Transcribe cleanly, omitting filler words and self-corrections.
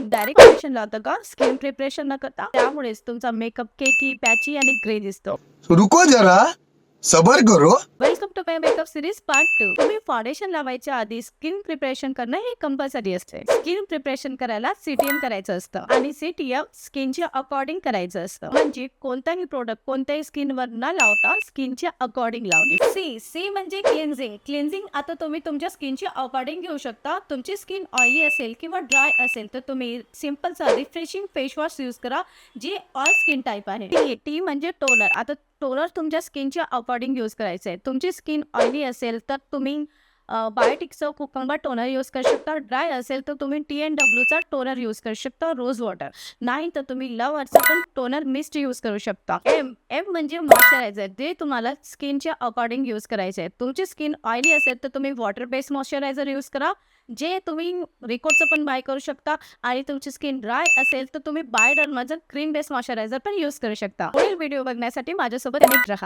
Direct foundation लावता का skin preparation न करता, त्यामुळेच तुमचा मेकअप केकी, पॅची आणि ग्रे दिसतो. रुको जरा, सबर करो. Welcome to my makeup series part 2. तुम्ही फाउंडेशन लावायच्या आधी स्किन प्रिपरेशन करणं हे कंपल्सरी असते. स्किन प्रिपरेशन करायला सीटीएम करायचं असतं आणि सीटीएम स्किनच्या अकॉर्डिंग करायचं असतं. म्हणजे कोणताही प्रोडक्ट कोणत्याही स्किनवर न लावता स्किनच्या अकॉर्डिंग लावणे. सी म्हणजे क्लिन्झिंग. क्लिन्झिंग आता तुम्ही तुमच्या स्किनच्या अकॉर्डिंग घेऊ शकता. तुमची स्किन ऑइली असेल किंवा ड्राय असेल तर तुम्ही सिंपलचा रिफ्रेशिंग फेस वॉश यूज करा, जे ऑल स्किन टाईप आहे. टी म्हणजे टोनर. आता टोनर तुमच्या स्किनच्या अकॉर्डिंग यूज करायचं आहे. तुमची स्किन ऑइली असेल तर तुम्ही बायोटिकचं कुकुंबर टोनर यूज करू शकता. ड्राय असेल तर तुम्ही TNWचा टोनर यूज करू शकता, रोज वॉटर. नाही तर तुम्ही लव्हरचा पण टोनर मिस्ट यूज करू शकता. एम म्हणजे मॉइश्चरायझर, जे तुम्हाला स्किनच्या अकॉर्डिंग यूज करायचं आहे. तुमची स्किन ऑइली असेल तर तुम्ही वॉटर बेस्ड मॉइश्चरायझर यूज करा, जे तुम्ही रिकोडचं पण बाय करू शकता. आणि तुमची स्किन ड्राय असेल तर तुम्ही बायोडर्माचं क्रीम बेस्ड मॉइश्चरायझर पण यूज करू शकता. पुढील व्हिडिओ बघण्यासाठी माझ्यासोबत कनेक्ट राहा.